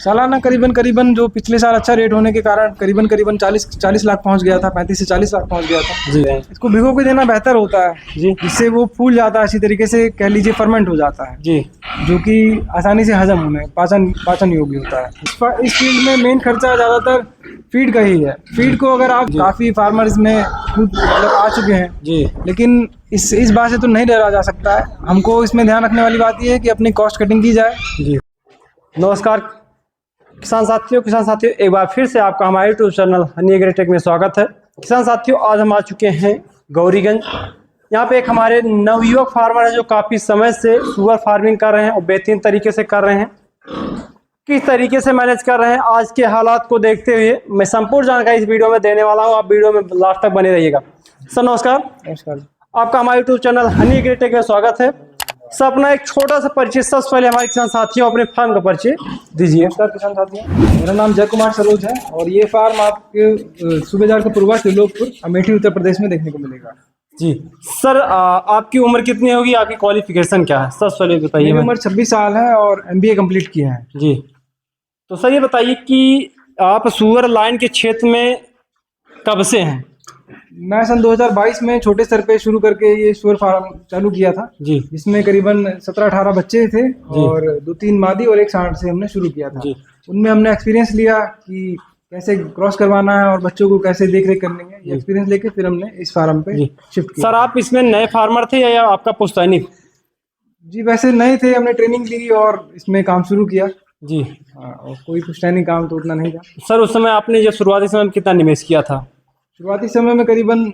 सालाना करीबन जो पिछले साल अच्छा रेट होने के कारण करीबन 40 लाख पहुंच गया था, 35 से 40 लाख पहुंच गया था जी इसको भिगो के देना बेहतर होता है जी जिससे वो फूल जाता है, अच्छी तरीके से कह लीजिए फर्मेंट हो जाता है जी जो कि आसानी से हजम होने पाचन योग्य होता है। इस फील्ड में मेन खर्चा ज़्यादातर फीड का ही है। फीड को अगर आप काफ़ी फार्मर्स में मतलब आ चुके हैं जी लेकिन इस बात से तो नहीं डरा जा सकता है। हमको इसमें ध्यान रखने वाली बात यह है कि अपनी कॉस्ट कटिंग की जाए। जी। नमस्कार किसान साथियों, एक बार फिर से आपका हमारे यूट्यूब चैनल हनी एग्रीटेक में स्वागत है। किसान साथियों, आज हम आ चुके हैं गौरीगंज। यहाँ पे एक हमारे नवयुवक फार्मर है जो काफ़ी समय से सुअर फार्मिंग कर रहे हैं और बेहतरीन तरीके से कर रहे हैं। किस तरीके से मैनेज कर रहे हैं, आज के हालात को देखते हुए मैं संपूर्ण जानकारी इस वीडियो में देने वाला हूँ। आप वीडियो में लास्ट तक बने रहिएगा। सर नमस्कार। नमस्कार। आपका हमारे यूट्यूब चैनल हनी एग्रीटेक में स्वागत है। सर अपना एक छोटा सा परिचय, सबसे पहले हमारे किसान साथियों अपने फार्म का परिचय दीजिए। नमस्कार किसान साथियों, मेरा नाम जय कुमार सरोज है और ये फार्म आपके सूबेदार के पूर्वा त्रिलोकपुर अमेठी उत्तर प्रदेश में देखने को मिलेगा। जी सर, आपकी उम्र कितनी होगी, आपकी क्वालिफिकेशन क्या है, सबसे पहले बताइए। मेरी उम्र 26 साल है और MBA कंप्लीट किया है। जी, तो सर ये बताइए कि आप सुअर लाइन के क्षेत्र में कब से हैं? मैं सन 2022 में छोटे स्तर पे शुरू करके ये सुअर फार्म चालू किया था जी, जिसमें करीबन 17-18 बच्चे थे और 2-3 मादी और एक सांड से हमने शुरू किया था। उनमें हमने एक्सपीरियंस लिया कि कैसे क्रॉस करवाना है और बच्चों को कैसे देख रेख करनी है। ये एक्सपीरियंस लेके फिर हमने इस फार्म पे शिफ्ट किया। सर आप इसमें नए फार्मर थे या आपका पुश्तैनी? जी वैसे नए थे, हमने ट्रेनिंग ली और इसमें काम शुरू किया। जी हाँ, और कोई पुश्तैनी काम तो उतना नहीं था। सर उस समय आपने जो शुरुआती समय में कितना निवेश किया था? शुरुआती समय में करीबन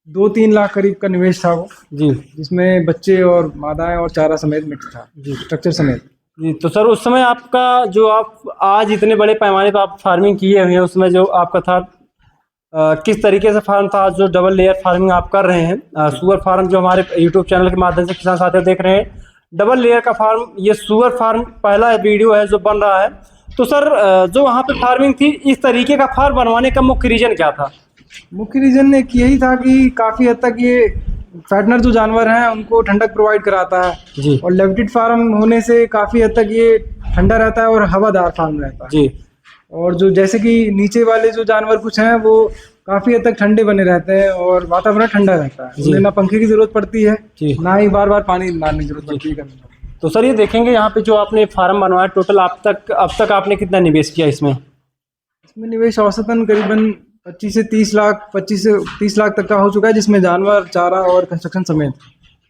2-3 लाख करीब का निवेश था वो जी, जिसमें बच्चे और मादाएं और चारा समेत मिक्स था जी, स्ट्रक्चर समेत। जी तो सर उस समय आपका जो आप आज इतने बड़े पैमाने पर आप फार्मिंग किए हुए हैं उसमें जो आपका था किस तरीके से फार्म था? जो डबल लेयर फार्मिंग आप कर रहे हैं, सुअर फार्म जो हमारे यूट्यूब चैनल के माध्यम से किसान साथी देख रहे हैं, डबल लेयर का फार्म, ये सुअर फार्म पहला वीडियो है जो बन रहा है। तो सर जो वहाँ पे फार्मिंग थी, इस तरीके का फार्म बनवाने का मुख्य रीजन क्या था? मुख्य रीजन एक यही था कि काफ़ी हद तक ये फैटनर जो जानवर हैं उनको ठंडक प्रोवाइड कराता है जी, और लेविटेड फार्म होने से काफ़ी हद तक ये ठंडा रहता है और हवादार फार्म रहता है जी। और जो जैसे कि नीचे वाले जो जानवर कुछ हैं वो काफ़ी हद तक ठंडे बने रहते हैं और वातावरण ठंडा रहता है। उन्हें ना पंखे की ज़रूरत पड़ती है ना ही बार बार पानी डालने की जरूरत पड़ती है। तो सर ये देखेंगे यहाँ पे जो आपने फार्म बनवाया, टोटल अब तक आपने कितना निवेश किया इसमें? इसमें निवेश औसतन करीबन 25 से 30 लाख तक का हो चुका है जिसमें जानवर, चारा और कंस्ट्रक्शन समेत।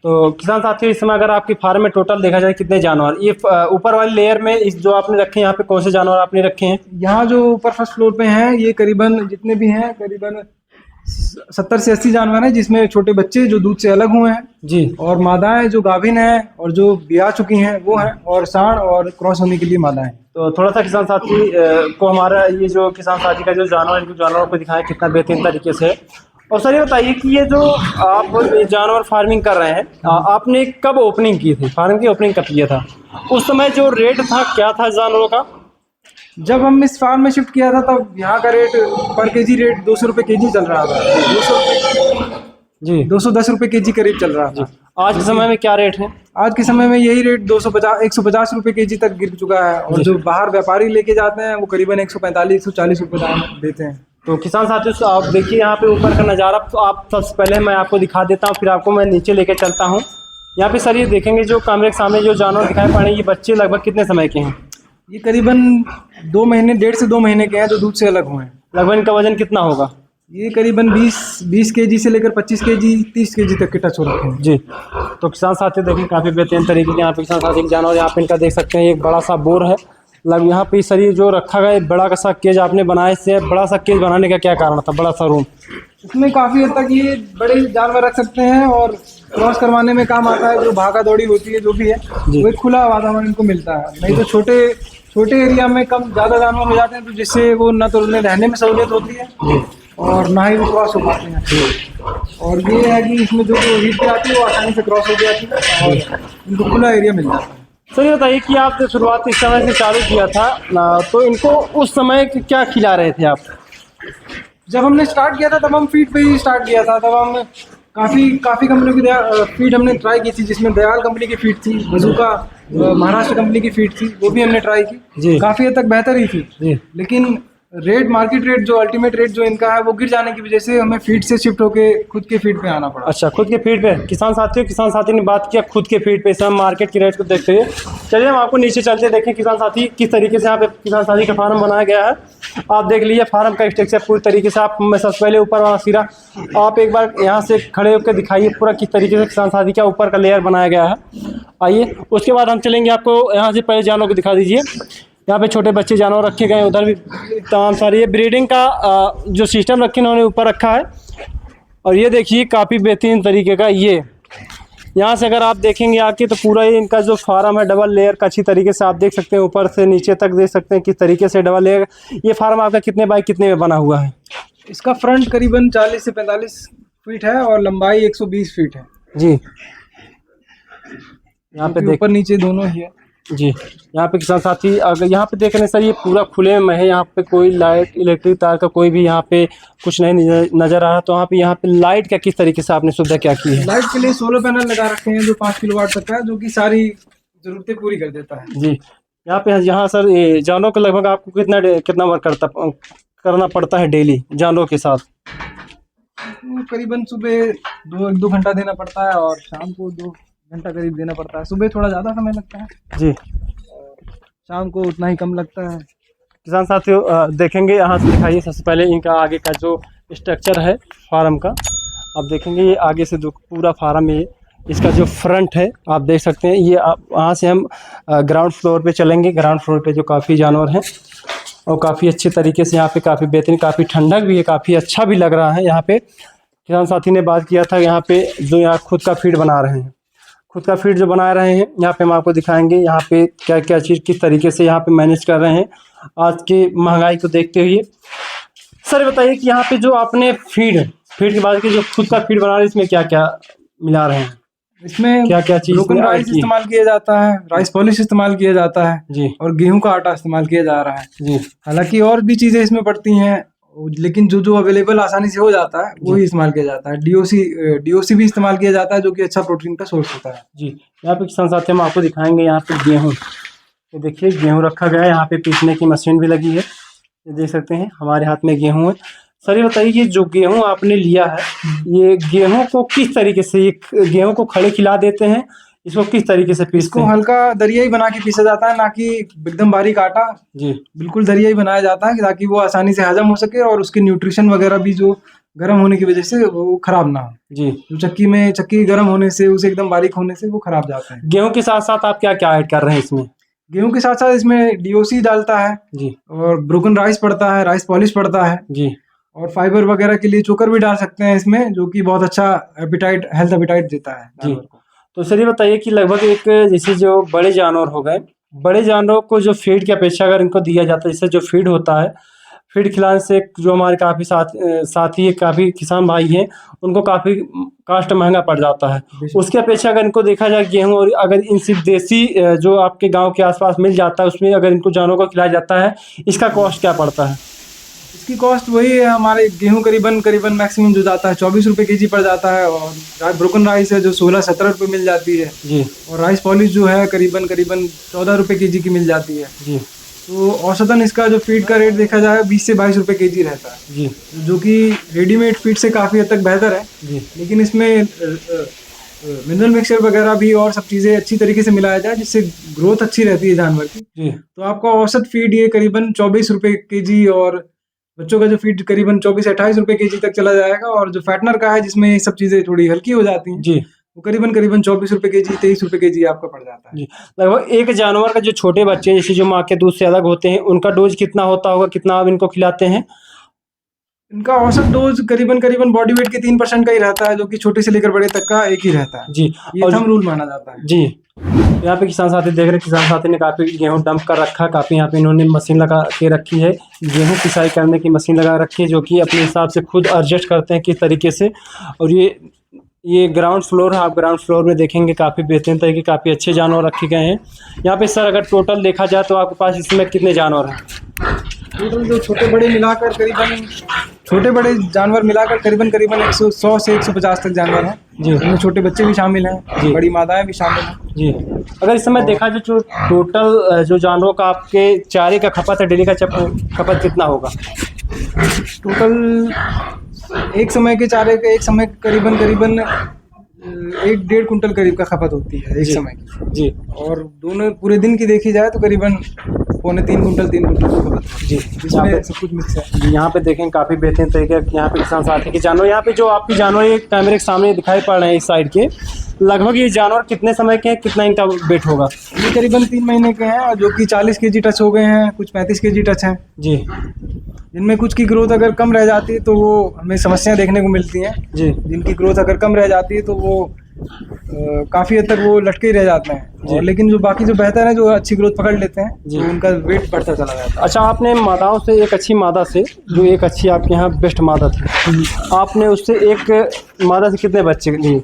तो किसान साथियों, इस समय अगर आपकी फार्म में टोटल देखा जाए कितने जानवर, ये ऊपर वाली लेयर में इस जो आपने रखे हैं यहाँ पे कौन से जानवर आपने रखे हैं? यहाँ जो ऊपर फर्स्ट फ्लोर पे हैं ये करीबन जितने भी हैं करीबन 70 से 80 जानवर हैं जिसमें छोटे बच्चे जो दूध से अलग हुए हैं जी, और मादाएं जो गाभिन हैं और जो ब्याह चुकी हैं वो हैं और सांड और क्रॉस होने के लिए मादाएं। तो थोड़ा सा किसान साथी को हमारा ये जो किसान साथी का जो जानवरों को दिखाएं कितना बेहतरीन तरीके से। और सर ये बताइए कि ये जो आप जानवर फार्मिंग कर रहे हैं, आपने कब ओपनिंग की थी, फार्म की ओपनिंग कब किया था? उस समय जो रेट था क्या था जानवरों का? जब हम इस फार्म में शिफ्ट किया था तब यहाँ का रेट पर केजी रेट 200 रुपये केजी चल रहा था। 210 रुपये केजी करीब चल रहा था। आज के समय में क्या रेट है? आज के समय में यही रेट 150 रुपये केजी तक गिर चुका है और जो बाहर व्यापारी लेके जाते हैं वो करीबन 145-140 रुपये दाम देते हैं। तो किसान साथियों आप देखिए यहाँ पे ऊपर का नज़ारा, तो आप सबसे पहले मैं आपको दिखा देता हूँ, फिर आपको मैं नीचे लेके चलता हूँ। यहाँ पे सर ये देखेंगे जो कैमरे के सामने जो जानवर दिखाई पड़ रहे हैं, ये बच्चे लगभग कितने समय के हैं? ये करीबन 2 महीने, 1.5 से 2 महीने के हैं जो दूध से अलग हुए हैं। लगभग इनका वजन कितना होगा? ये करीबन 20 केजी से लेकर 25 केजी 30 केजी तक के टच हो रखे हैं जी। तो किसान साथी देखिए काफ़ी बेहतरीन तरीके के यहाँ पे किसान साथी जानवर यहाँ पे इनका देख सकते हैं। एक बड़ा सा बोर है, मतलब यहाँ पे शरीर जो रखा गया, बड़ा सा केज आपने बनाया। इससे बड़ा सा केज बनाने का क्या कारण था, बड़ा सा रूम? इसमें काफ़ी हद तक ये बड़े जानवर रख सकते हैं और क्रॉस करवाने में काम आता है। जो भागा दौड़ी होती है जो भी है वो एक खुला वातावरण इनको मिलता है। नहीं तो छोटे एरिया में कम ज़्यादा जानवर हो जाते हैं तो जिससे वो ना तो उन्हें रहने में सहूलियत होती है और ना ही वो क्रॉस हो पाते हैं। और ये है कि इसमें जो हीट पे आती है वो आसानी से क्रॉस हो जाती है और इनको खुला एरिया मिल जाता है। सर ये बताइए कि आप जब शुरुआत इस समय से चालू किया था तो इनको उस समय क्या खिला रहे थे आप? जब हमने स्टार्ट किया था तब हम फीड पे ही स्टार्ट किया था। तब हम काफ़ी कंपनियों की फीड हमने ट्राई की थी, जिसमें दयाल कंपनी की फीड थी, बजूका महाराष्ट्र कंपनी की फीड थी, वो भी हमने ट्राई जी। की, काफ़ी हद तक बेहतर ही थी। जी। लेकिन मार्केट रेट जो अल्टीमेट रेट जो इनका है वो गिर जाने की वजह से हमें फीड से शिफ्ट होके खुद के फीड पे आना पड़ा। अच्छा, खुद के फीड पे किसान साथी ने बात किया खुद के फीड पे, इस समय मार्केट की रेट को देखते हुए। चलिए हम आपको नीचे चलते देखें किसान साथी किस तरीके से यहाँ पे किसान साथी का फार्म बनाया गया है। आप देख लीजिए फार्म का स्ट्रक्चर पूरी तरीके से। आप मैं सबसे पहले ऊपर वाला सिरा आप एक बार यहाँ से खड़े होकर दिखाइए पूरा किस तरीके से किसान साथी का ऊपर का लेयर बनाया गया है। आइए उसके बाद हम चलेंगे, आपको यहाँ से पहले जानवर को दिखा दीजिए। यहाँ पे छोटे बच्चे जानवर रखे गए हैं, उधर भी तमाम सारी ये ब्रीडिंग का जो सिस्टम रखे उन्होंने ऊपर रखा है। और ये देखिए काफ़ी बेहतरीन तरीके का ये यहाँ से अगर आप देखेंगे आके तो पूरा ये इनका जो फार्म है डबल लेयर का अच्छी तरीके से आप देख सकते हैं, ऊपर से नीचे तक देख सकते हैं किस तरीके से डबल लेयर। ये फार्म आपका कितने बाई कितने में बना हुआ है? इसका फ्रंट करीबन 40 से 45 फीट है और लंबाई 120 फीट है जी। यहाँ पे ऊपर नीचे दोनों ही है जी। यहाँ पे किसान साथी अगर यहाँ पे देख रहे हैं सर, ये पूरा खुले में है, यहाँ पे कोई लाइट इलेक्ट्रिक तार का कोई भी यहाँ पे कुछ नहीं नजर आ रहा। तो यहाँ पे लाइट का किस तरीके से आपने सुविधा क्या की है? लाइट के लिए सोलर पैनल लगा रखे हैं जो 5 किलोवाट तक है, जो कि सारी जरूरतें पूरी कर देता है जी। यहाँ सर ये जानवरों को लगभग आपको कितना वर्क करना पड़ता है डेली जानवरों के साथ? तो करीबन सुबह 2 घंटा देना पड़ता है और शाम को 2 घंटा करीब देना पड़ता है। सुबह थोड़ा ज़्यादा समय लगता है जी, शाम को उतना ही कम लगता है। किसान साथियों देखेंगे यहाँ से दिखाइए सबसे पहले इनका आगे का जो स्ट्रक्चर है फार्म का। आप देखेंगे ये आगे से जो पूरा फार्म है, इसका जो फ्रंट है आप देख सकते हैं। ये वहाँ से हम ग्राउंड फ्लोर पे चलेंगे। ग्राउंड फ्लोर पे जो काफ़ी जानवर हैं और काफ़ी अच्छे तरीके से यहाँ पे काफ़ी बेहतरीन, काफ़ी ठंडक भी है, काफ़ी अच्छा भी लग रहा है। यहाँ पे किसान साथी ने बात किया था यहाँ पे जो यहाँ खुद का फीड बना रहे हैं, खुद का फीड जो बना रहे हैं, यहाँ पे हम आपको दिखाएंगे यहाँ पे क्या क्या चीज़ किस तरीके से यहाँ पे मैनेज कर रहे हैं आज की महंगाई को देखते हुए। सर बताइए कि यहाँ पे जो आपने फीड की बात की, जो खुद का फीड बना रहे हैं, इसमें क्या क्या मिला रहे हैं? इसमें क्या क्या चीज़ ब्रोकन राइस इस्तेमाल किया जाता है, राइस पॉलिश इस्तेमाल किया जाता है जी, और गेहूं का आटा इस्तेमाल किया जा रहा है जी। हालांकि और भी चीज़ें इसमें पड़ती हैं, लेकिन जो अवेलेबल आसानी से हो जाता है वही इस्तेमाल किया जाता है। डीओसी भी इस्तेमाल किया जाता है जो कि अच्छा प्रोटीन का सोर्स होता है जी। यहाँ पे किसान साथी हम आपको दिखाएंगे यहाँ पे गेहूँ, ये देखिए गेहूँ रखा गया है, यहाँ पे पीसने की मशीन भी लगी है, ये देख सकते हैं हमारे हाथ में गेहूँ है। सर ये बताइए कि जो गेहूँ आपने लिया है, ये गेहूँ को किस तरीके से, ये गेहूँ को खड़े खिला देते हैं, इसको किस तरीके से पीसते हैं? हल्का दरियाई बना के पीसा जाता है, ना कि एकदम बारीक आटा जी, बिल्कुल दरियाई बनाया जाता है ताकि वो आसानी से हजम हो सके और उसके न्यूट्रिशन वगैरह भी जो गर्म होने की वजह से वो खराब ना हो जी। जो चक्की गर्म होने से, उसे एकदम बारीक होने से वो खराब जाते हैं। गेहूँ के साथ साथ आप क्या क्या ऐड कर रहे हैं इसमें? गेहूं के साथ साथ इसमें डीओसी डालता है जी, और ब्रोकन राइस पड़ता है, राइस पॉलिश पड़ता है जी, और फाइबर वगैरह के लिए चोकर भी डाल सकते हैं इसमें, जो कि बहुत अच्छा हेल्थ एपिटाइट देता है जी। जानवर को। तो सर ये बताइए कि लगभग एक जैसे जो बड़े जानवर हो गए, बड़े जानवरों को जो फीड की अपेक्षा अगर इनको दिया जाता है, जैसे जो फीड होता है, फीड खिलाने से जो हमारे काफ़ी साथी काफ़ी किसान भाई हैं, उनको काफ़ी कास्ट महंगा पड़ जाता है। उसकी अपेक्षा अगर इनको देखा जाए गेहूं, और अगर इनसे देसी जो आपके गांव के आसपास मिल जाता है, उसमें अगर इनको जानवरों को खिलाया जाता है, इसका कॉस्ट क्या पड़ता है? इसकी कॉस्ट वही है, हमारे गेहूं करीबन मैक्सिमम जो जाता है 24 रुपये केजी पड़ जाता है, और ब्रोकन राइस है जो 16-17 रुपये मिल जाती है जी, और राइस पॉलिश जो है करीबन 14 रुपये केजी की मिल जाती है जी। तो औसतन इसका जो फीड का रेट देखा जाए 20 से 22 रुपये केजी रहता है जी, जो कि रेडीमेड फीड से काफ़ी हद तक बेहतर है जी। लेकिन इसमें मिनरल मिक्सचर वगैरह भी और सब चीज़ें अच्छी तरीके से मिलाया जाए जिससे ग्रोथ अच्छी रहती है जानवर की। जी, तो आपका औसत फीड ये करीबन 24 रुपये केजी और बच्चों का जो फीड करीबन 24 से 28 रुपये केजी तक चला जाएगा, और जो फैटनर का है जिसमें ये सब चीज़ें थोड़ी हल्की हो जाती हैं जी, वो करीबन 24 रुपये केजी 23 रुपये केजी आपका पड़ जाता है। जी। लगभग एक जानवर का जो छोटे बच्चे जैसे जो माँ के दूध से अलग होते हैं, उनका डोज कितना होता होगा, कितना आप इनको खिलाते हैं? इनका औसत डोज करीबन बॉडी वेट के 3% का ही रहता है, जो कि छोटे से लेकर बड़े तक का एक ही रहता है। जी, ये थंब रूल माना जाता है। जी। यहाँ पे किसान साथी देख रहे हैं, किसान साथी ने काफ़ी गेहूं डंप कर रखा है, काफ़ी यहाँ पे इन्होंने मशीन लगा के रखी है, गेहूं पिसाई करने की मशीन लगा रखी है, जो कि अपने हिसाब से खुद एडजस्ट करते हैं किस तरीके से। और ये ग्राउंड फ्लोर है, आप ग्राउंड फ्लोर में देखेंगे काफ़ी बेहतरीन तरीके काफ़ी अच्छे जानवर रखे गए हैं यहाँ पे। सर अगर टोटल देखा जाए तो आपके पास इसमें कितने जानवर हैं? टोटल जो छोटे बड़े मिलाकर करीबन छोटे बड़े जानवर मिलाकर करीबन 100 से 150 तक जानवर हैं जी। इनमें छोटे बच्चे भी शामिल हैं, जी। बड़ी मादाएं भी शामिल हैं जी। अगर इस समय देखा जाए जो टोटल जो जानवरों का आपके चारे का खपत है, डेली का खपत कितना होगा? टोटल एक समय के चारे का एक समय करीबन 1-1.5 कुंटल करीब का खपत होती है एक जी। समय की जी। और दोनों पूरे दिन की देखी जाए तो करीबन 3.25 कुंटल 3 कुंटल की खपत होती है जी। जिसमें सब कुछ मिक्स है। जी, यहाँ पे देखें काफ़ी बेहतरीन तरीके यहाँ पे किसान साथी के जानवर, यहाँ पे जो आपके जानवर ये कैमरे के सामने दिखाई पड़ रहे हैं इस साइड के, लगभग ये जानवर कितने समय के हैं, कितना इनका वेट होगा? ये करीबन 3 महीने के हैं और जो कि 40 केजी टच हो गए हैं, कुछ 35 केजी टच हैं। जी। जिनमें कुछ की ग्रोथ अगर कम रह जाती है तो वो हमें समस्याएं देखने को मिलती हैं। जी। जिनकी ग्रोथ अगर कम रह जाती है तो वो काफ़ी हद तक वो लटके ही रह जाते हैं और लेकिन जो बाकी जो बेहतर है जो अच्छी ग्रोथ पकड़ लेते हैं जी। तो उनका वेट बढ़ता चला जाता है। अच्छा, आपने मादाओं से एक अच्छी मादा से, जो एक अच्छी आपके यहाँ बेस्ट मादा थी, आपने उससे एक मादा से कितने बच्चे लिए?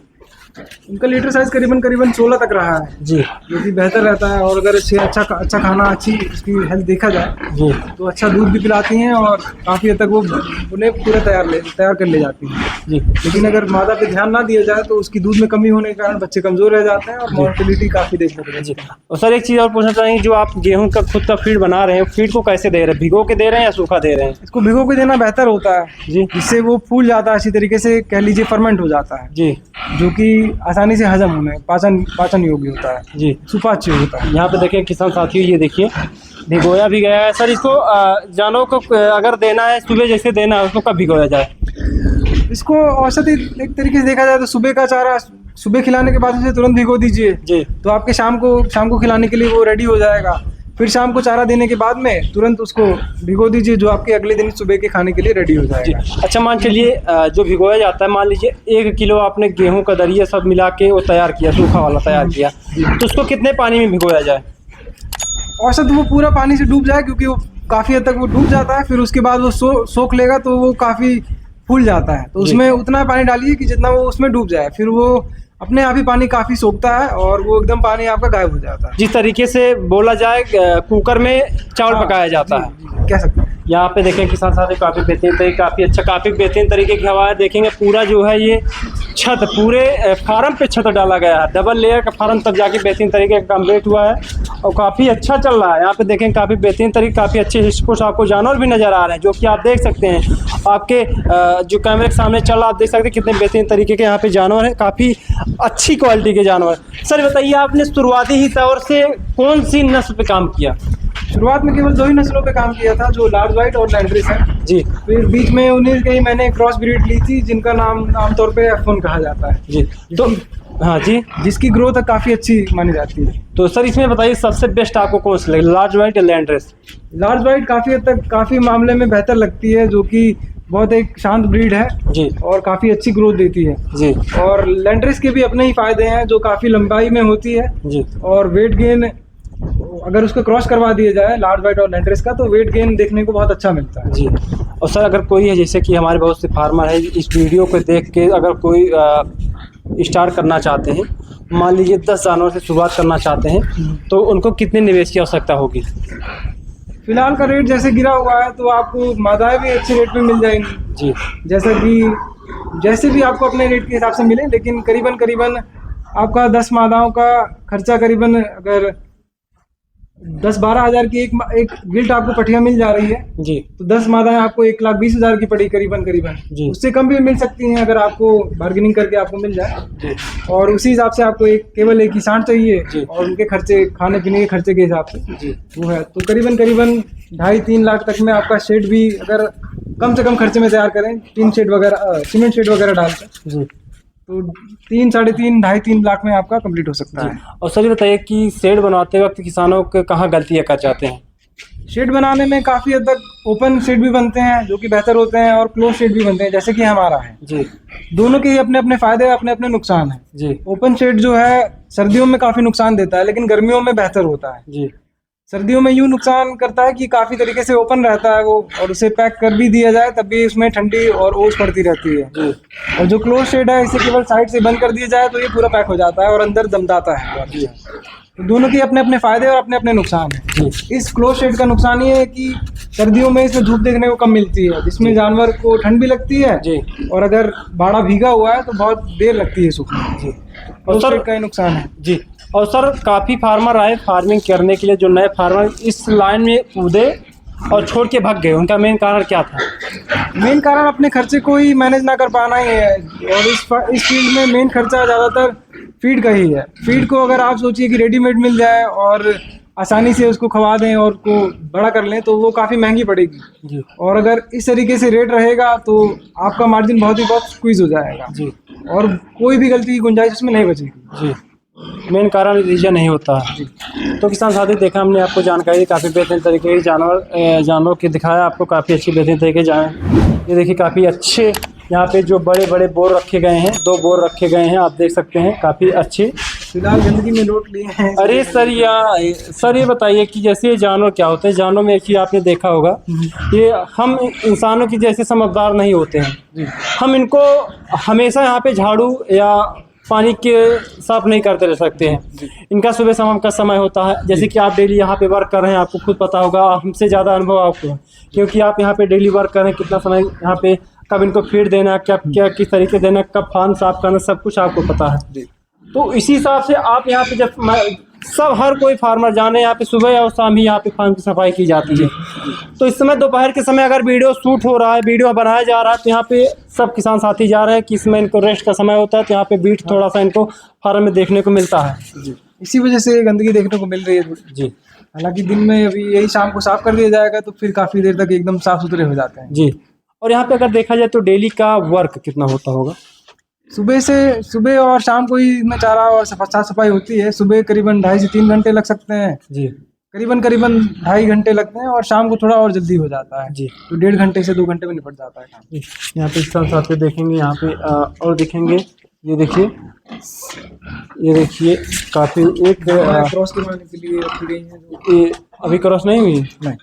उनका लीटर साइज करीबन 16 तक रहा है जी। जो कि बेहतर रहता है और अगर अच्छे अच्छा खाना अच्छी उसकी हेल्थ देखा जाए जी। तो अच्छा दूध भी पिलाती हैं और काफ़ी हद तक वो उन्हें पूरा तैयार कर ले जाती हैं। जी। लेकिन अगर मादा पे ध्यान ना दिया जाए तो उसकी दूध में कमी होने के कारण बच्चे कमज़ोर रह जाते हैं और मॉर्टिलिटी काफ़ी देखने को मिलती है। और सर एक चीज़ और पूछना चाहेंगे, जो आप गेहूं का खुद का फीड बना रहे हैं, फीड को कैसे दे रहे हैं? भिगो के दे रहे हैं या सूखा दे रहे हैं? इसको भिगो के देना बेहतर होता है जी। जिससे वो फूल जाता है, अच्छी तरीके से कह लीजिए फर्मेंट हो जाता है जी। जो कि आसानी से हजम होने पाचन योग्य होता है, जी। सुपाच्य होता है। यहाँ पे देखिए किसान साथियों, ये देखिए भिगोया भी गया है। सर इसको जानवरों को अगर देना है सुबह जैसे देना है, उसको कब भिगोया जाए? इसको औसत एक तरीके से देखा जाए तो सुबह का चारा सुबह खिलाने के बाद उसे तुरंत भिगो दीजिए जी। तो आपके शाम को खिलाने के लिए वो रेडी हो जाएगा। फिर शाम को चारा देने के बाद में तुरंत उसको भिगो दीजिए जो आपके अगले दिन सुबह के खाने के लिए रेडी हो जी। जाएगा। अच्छा, मान चलिए जो भिगोया जाता है, मान लीजिए 1 किलो आपने गेहूं का दरिया सब मिला के वो तैयार किया, सूखा वाला तैयार किया, तो उसको कितने पानी में भिगोया जाए? औसत वो पूरा पानी से डूब जाए क्योंकि वो काफ़ी हद तक वो डूब जाता है। फिर उसके बाद वो सोख लेगा तो वो काफ़ी फूल जाता है तो उसमें उतना पानी डालिए कि जितना वो उसमें डूब जाए। फिर वो अपने आप ही पानी काफ़ी सोखता है और वो एकदम पानी आपका गायब हो जाता है। जिस तरीके से बोला जाए कुकर में चावल पकाया जाता है, कह सकते हैं। यहाँ पे देखें किसान साथी काफ़ी बेहतरीन तरीके, काफ़ी बेहतरीन तरीके की हवा है। देखेंगे पूरा जो है ये छत पूरे फार्म पे छत डाला गया है, डबल लेयर का फार्म, तब जाके बेहतरीन तरीके का कम्प्लीट हुआ है और काफ़ी अच्छा चल रहा है। यहाँ पे देखें काफ़ी बेहतरीन तरीके, काफ़ी अच्छे हिस्पों से आपको जानवर भी नज़र आ रहे हैं जो कि आप देख सकते हैं। आपके जो कैमरे के सामने चल रहा आप देख सकते हैं कितने बेहतरीन तरीके के यहाँ पे जानवर हैं, काफ़ी अच्छी क्वालिटी के जानवर। सर बताइए, आपने शुरुआती ही तौर से कौन सी नस्ल पे काम किया? शुरुआत में केवल 2 ही नस्लों पे काम किया था जो लार्ज वाइट और लैंड्रिस है। जी। फिर बीच में उन्हीं की मैंने क्रॉस ब्रीड ली थी जिनका नाम आमतौर पे F1 कहा जाता है। जी। तो हाँ जी, जिसकी ग्रोथ काफ़ी अच्छी मानी जाती है। तो सर इसमें बताइए सबसे बेस्ट आपको कौन सी लगी, लार्ज वाइट या लैंड्रेस? लार्ज वाइट काफ़ी हद तक काफ़ी मामले में बेहतर लगती है जो कि बहुत एक शांत ब्रीड है जी और काफ़ी अच्छी ग्रोथ देती है जी। और लैंड्रिस के भी अपने ही फायदे हैं जो काफ़ी लंबाई में होती है जी और वेट गेन अगर उसको क्रॉस करवा दिया जाए लार्ज वाइट और लैंड्रिस का तो वेट गेन देखने को बहुत अच्छा मिलता है। जी। और सर अगर कोई है, जैसे कि हमारे बहुत से फार्मर है, इस वीडियो को देख के अगर कोई स्टार्ट करना चाहते हैं, मान लीजिए 10 जानवर से शुरुआत करना चाहते हैं, तो उनको कितने निवेश की आवश्यकता होगी? फिलहाल का रेट जैसे गिरा हुआ है तो आपको मादाएं भी अच्छे रेट में मिल जाएंगी जी। जैसे भी आपको अपने रेट के हिसाब से मिले, लेकिन करीबन आपका 10 मादाओं का खर्चा करीबन अगर 10-12 हज़ार की एक गिल्ट आपको पटिया मिल जा रही है जी। तो 10 मादाएं आपको 1,20,000 की पड़ी करीबन जी। उससे कम भी मिल सकती हैं अगर आपको बार्गेनिंग करके आपको मिल जाए जी। और उसी हिसाब से आपको केवल एक ही सांड चाहिए जी। और उनके खर्चे खाने पीने के खर्चे के हिसाब से जी वो है तो करीबन 2.5-3 लाख तक में आपका शेड भी अगर कम से कम खर्चे में तैयार करें, टीन शेड वगैरह सीमेंट शेड वगैरह डालकर जी, तो 3-3.5 लाख में आपका कंप्लीट हो सकता है। और सर ये बताइए कि शेड बनाते वक्त किसानों को कहाँ गलतियाँ कर जाते हैं? शेड बनाने में काफ़ी हद तक ओपन शेड भी बनते हैं जो कि बेहतर होते हैं और क्लोज शेड भी बनते हैं जैसे कि हमारा है जी। दोनों के ही अपने अपने फायदे अपने अपने नुकसान हैं जी। ओपन शेड जो है सर्दियों में काफ़ी नुकसान देता है लेकिन गर्मियों में बेहतर होता है। जी। सर्दियों में यूँ नुकसान करता है कि काफ़ी तरीके से ओपन रहता है वो और उसे पैक कर भी दिया जाए तब भी उसमें ठंडी और ओस पड़ती रहती है जी। और जो क्लोज शेड है इसे केवल साइड से बंद कर दिया जाए तो ये पूरा पैक हो जाता है और अंदर दमदाता है। तो दोनों के अपने अपने फायदे और अपने अपने नुकसान हैं। इस क्लोज शेड का नुकसान ये है कि सर्दियों में इसमें धूप देखने को कम मिलती है, जिसमें जानवर को ठंड भी लगती है जी। और अगर बाड़ा भीगा हुआ है तो बहुत देर लगती है सूखने जी। और सर का ही नुकसान है जी। और सर काफ़ी फार्मर आए फार्मिंग करने के लिए, जो नए फार्मर इस लाइन में कूदे और छोड़ के भाग गए, उनका मेन कारण क्या था? मेन कारण अपने खर्चे को ही मैनेज ना कर पाना ही है। और इस फील्ड में मेन खर्चा ज़्यादातर फीड का ही है। फीड को अगर आप सोचिए कि रेडीमेड मिल जाए और आसानी से उसको खवा दें और उसको बड़ा कर लें तो वो काफ़ी महंगी पड़ेगी जी। और अगर इस तरीके से रेट रहेगा तो आपका मार्जिन बहुत स्क्वीज हो जाएगा जी। और कोई भी गलती की गुंजाइश उसमें नहीं बचेगी जी। मेन कारण रीजन नहीं होता है। तो किसान साथी, देखा हमने आपको जानकारी काफ़ी बेहतरीन तरीके की जानवरों की दिखाया, आपको काफ़ी अच्छी बेहतरीन तरीके जाए। ये देखिए काफ़ी अच्छे यहाँ पे जो बड़े बड़े बोर रखे गए हैं, 2 बोर रखे गए हैं, आप देख सकते हैं काफ़ी अच्छे। फिलहाल गंदगी में लोट लिए हैं। अरे सर ये बताइए कि जैसे ये जानवर क्या होते हैं? जानवर में एक चीज़ आपने देखा होगा, ये हम इंसानों की जैसे समझदार नहीं होते हैं। हम इनको हमेशा यहाँ पे झाड़ू या पानी के साफ नहीं करते रह सकते हैं। इनका सुबह शाम का समय होता है, जैसे कि आप डेली यहाँ पे वर्क कर रहे हैं, आपको खुद पता होगा, हमसे ज़्यादा अनुभव आपको है क्योंकि आप यहाँ पे डेली वर्क कर रहे हैं। कितना समय यहाँ पे, कब इनको फीड देना, क्या किस तरीके देना, कब फार्म साफ करना, सब कुछ आपको पता है। तो इसी हिसाब से आप यहाँ पे जब हर कोई फार्मर जाने यहाँ पे सुबह और शाम ही यहाँ पे फार्म की सफाई की जाती है। तो इस समय दोपहर के समय अगर वीडियो शूट हो रहा है, वीडियो बनाया जा रहा है, तो यहाँ पे सब किसान साथी जा रहे हैं कि इसमें इनको रेस्ट का समय होता है, तो यहाँ पे बीट थोड़ा सा इनको फार्म में देखने को मिलता है जी। इसी वजह से गंदगी देखने को मिल रही है जी। हालांकि दिन में अभी यही शाम को साफ कर दिया जाएगा तो फिर काफ़ी देर तक एकदम साफ सुथरे हो जाते हैं जी। और यहाँ पे अगर देखा जाए तो डेली का वर्क कितना होता होगा? सुबह और शाम को ही में चारा और साफ सफाई होती है। सुबह करीबन 2.5 से 3 घंटे लग सकते हैं जी। करीबन 2.5 घंटे लगते हैं और शाम को थोड़ा और जल्दी हो जाता है जी। तो 1.5 घंटे से 2 घंटे में निपट जाता है काम। यहाँ पे किसान साथी देखेंगे, यहाँ पे और देखेंगे, ये देखिए काफ़ी एक क्रॉस करवाने के लिए रखी गई है। ये अभी क्रॉस नहीं हुई? नहीं,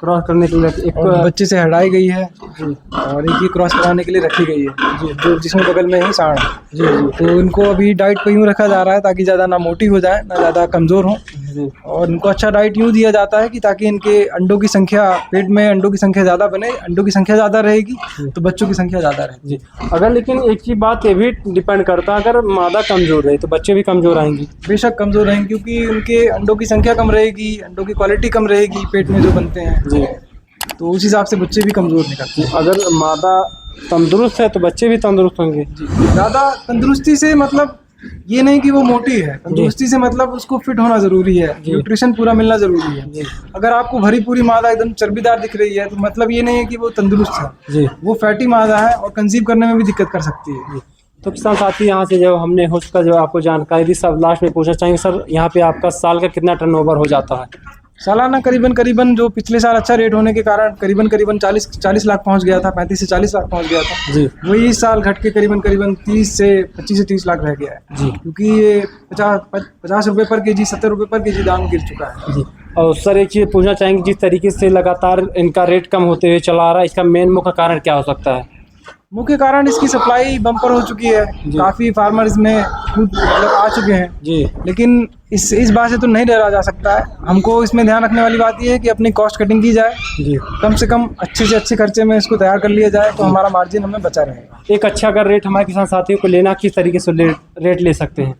क्रॉस करने के लिए एक बच्चे से हटाई गई है जी और एक ही क्रॉस कराने के लिए रखी गई है जी, जो जिसमें बगल में ही साढ़ जी जी। तो इनको अभी डाइट पे यूँ रखा जा रहा है ताकि ज़्यादा ना मोटी हो जाए ना ज़्यादा कमज़ोर हो जी। और इनको अच्छा डाइट यूँ दिया जाता है कि ताकि इनके अंडों की संख्या, पेट में अंडों की संख्या ज़्यादा बने। अंडों की संख्या ज़्यादा रहेगी तो बच्चों की संख्या ज़्यादा रहेगी जी। अगर लेकिन एक चीज़ बात ये भी डिपेंड करता है, अगर मादा कमज़ोर रहे तो बच्चे भी कमज़ोर आएंगे। बेशक कमज़ोर रहेंगे क्योंकि उनके अंडों की संख्या कम रहेगी, अंडों की क्वालिटी कम रहेगी पेट में जो बनते हैं जी। तो उस हिसाब से बच्चे भी कमज़ोर निकलते हैं। अगर मादा तंदुरुस्त है तो बच्चे भी तंदुरुस्त होंगे जी। ज़्यादा तंदुरुस्ती से मतलब ये नहीं कि वो मोटी है, तंदुरुस्ती से मतलब उसको फिट होना ज़रूरी है, न्यूट्रिशन पूरा मिलना ज़रूरी है। अगर आपको भरी पूरी मादा एकदम चर्बीदार दिख रही है तो मतलब ये नहीं है कि वो तंदुरुस्त है जी। वो फैटी मादा है और कंसीव करने में भी दिक्कत कर सकती है। तो किसान साथी, यहाँ से जो हमने हो चुका जो आपको जानकारी दी, सब लास्ट में पूछना चाहेंगे सर, यहाँ पे आपका साल का कितना टर्नओवर हो जाता है? सालाना करीबन जो पिछले साल अच्छा रेट होने के कारण करीबन 40 लाख पहुंच गया था, 35 से 40 लाख पहुंच गया था जी। वही इस साल घट के करीबन 25 से 30 लाख रह गया है जी। क्योंकि ये 50 रुपये पर केजी, 70 रुपये पर केजी दाम गिर चुका है जी। और सर एक चीज़ पूछना चाहेंगे, जिस तरीके से लगातार इनका रेट कम होते हुए चला रहा है, इसका मेन मुख्य कारण क्या हो सकता है? मुख्य कारण इसकी सप्लाई बम्पर हो चुकी है, काफ़ी फार्मर्स में खुद मतलब आ चुके हैं जी। लेकिन इस बात से तो नहीं डरा जा सकता है। हमको इसमें ध्यान रखने वाली बात यह है कि अपनी कॉस्ट कटिंग की जाए जी। कम से कम अच्छे से अच्छे खर्चे में इसको तैयार कर लिया जाए तो हमारा मार्जिन हमें बचा रहेगा। एक अच्छा अगर रेट हमारे किसान साथियों को लेना, किस तरीके से रेट ले सकते हैं?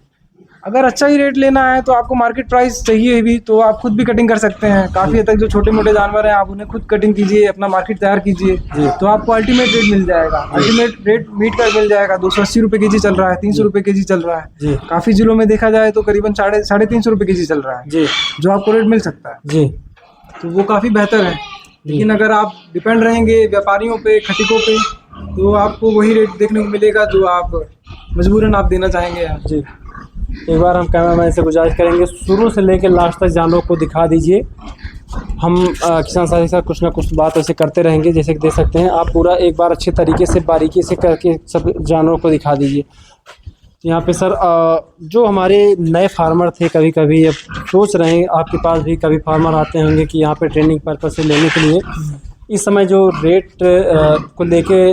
अगर अच्छा ही रेट लेना है तो आपको मार्केट प्राइस चाहिए भी तो आप खुद भी कटिंग कर सकते हैं। काफ़ी हद तक जो छोटे मोटे जानवर हैं आप उन्हें खुद कटिंग कीजिए, अपना मार्केट तैयार कीजिए तो आपको अल्टीमेट रेट मिल जाएगा। अल्टीमेट रेट मीट का मिल जाएगा। 280 रुपये केजी चल रहा है, 300 रुपये केजी चल रहा है। काफ़ी जिलों में देखा जाए तो करीबन 350 रुपये केजी चल रहा है जी, जो आपको रेट मिल सकता है जी। तो वो काफ़ी बेहतर है। लेकिन अगर आप डिपेंड रहेंगे व्यापारियों पे, खटिकों पे, तो आपको वही रेट देखने को मिलेगा जो आप मजबूरन आप देना चाहेंगे जी। एक बार हम कैमरामैन से गुजारिश करेंगे, शुरू से लेकर लास्ट तक जानवरों को दिखा दीजिए। हम किसान साथी के साथ कुछ ना कुछ बात ऐसे करते रहेंगे, जैसे कि देख सकते हैं आप। पूरा एक बार अच्छे तरीके से बारीकी से करके सब जानवरों को दिखा दीजिए। यहाँ पे सर जो हमारे नए फार्मर थे, कभी कभी अब सोच रहे हैं, आपके पास भी कभी फार्मर आते होंगे कि यहाँ पे ट्रेनिंग पर्पज से लेने के लिए, इस समय जो रेट को लेके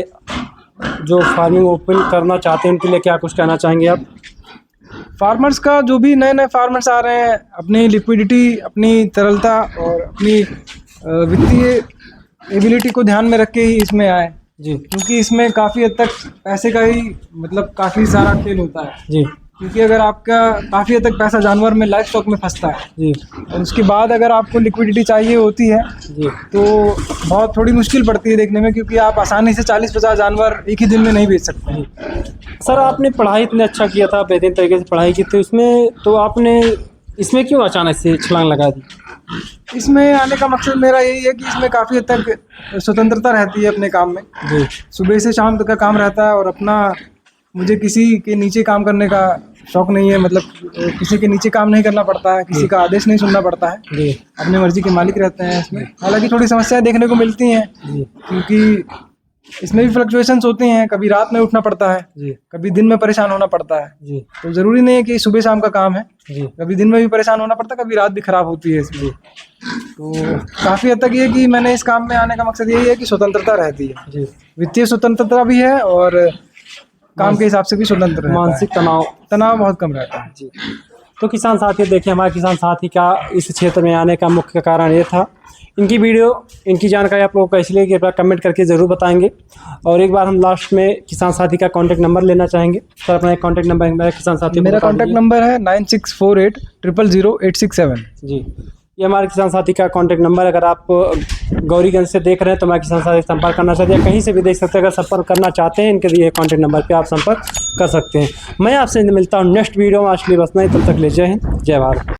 जो फार्मिंग ओपन करना चाहते हैं उनके लिए क्या कुछ कहना चाहेंगे आप? फार्मर्स का जो भी नए नए फार्मर्स आ रहे हैं, अपनी लिक्विडिटी, अपनी तरलता और अपनी वित्तीय एबिलिटी को ध्यान में रख के ही इसमें आए जी क्योंकि इसमें काफ़ी हद तक पैसे का ही मतलब काफ़ी सारा खेल होता है। जी क्योंकि अगर आपका काफ़ी हद तक पैसा जानवर में लाइफ स्टॉक में फंसता है जी और उसके बाद अगर आपको लिक्विडिटी चाहिए होती है जी तो बहुत थोड़ी मुश्किल पड़ती है देखने में, क्योंकि आप आसानी से 40-50 जानवर एक ही दिन में नहीं बेच सकते हैं। सर, आपने पढ़ाई इतने अच्छा किया था, बेहतरीन तरीके से पढ़ाई की थी उसमें, तो आपने इसमें क्यों अचानक से छलांग लगा दी? इसमें आने का मकसद मेरा यही है कि इसमें काफ़ी हद तक स्वतंत्रता रहती है अपने काम में। जी सुबह से शाम तक का काम रहता है और अपना मुझे किसी के नीचे काम करने का शौक नहीं है, मतलब किसी के नीचे काम नहीं करना पड़ता है, किसी का आदेश नहीं सुनना पड़ता है, जी अपनी मर्जी के मालिक रहते हैं इसमें। हालांकि थोड़ी समस्याएं देखने को मिलती हैं जी क्योंकि इसमें भी फ्लक्चुएशंस होती हैं, कभी रात में उठना पड़ता है, जी कभी दिन में परेशान होना पड़ता है। जी तो ज़रूरी नहीं है कि सुबह शाम का काम है, जी कभी दिन में भी परेशान होना पड़ता है, कभी रात भी खराब होती है इसमें। तो काफ़ी हद तक ये कि मैंने इस काम में आने का मकसद यही है कि स्वतंत्रता रहती है, जी वित्तीय स्वतंत्रता भी है और काम के हिसाब से भी स्वतंत्र रहता है। मानसिक तनाव बहुत कम रहता है। जी। तो किसान साथी, देखिए हमारे किसान साथी का इस क्षेत्र में आने का मुख्य कारण ये था। इनकी वीडियो, इनकी जानकारी आप लोगों को इसलिए कि कृपया कमेंट करके ज़रूर बताएंगे। और एक बार हम लास्ट में किसान साथी का कॉन्टैक्ट नंबर लेना चाहेंगे। सर, अपना एक कॉन्टैक्ट नंबर मेरा किसान साथी, मेरा कॉन्टैक्ट नंबर है 9648 000 867। जी, ये हमारे किसान साथी का कॉन्टैक्ट नंबर। अगर आप गौरीगंज से देख रहे हैं तो हमारे किसान साथी संपर्क करना चाहते हैं, कहीं से भी देख सकते हैं। अगर संपर्क करना चाहते हैं इनके दिए कॉन्टैक्ट नंबर पे आप संपर्क कर सकते हैं। मैं आपसे मिलता हूँ नेक्स्ट वीडियो में। आज के लिए बस नहीं, तब तक ले जय हिंद, जय भारत।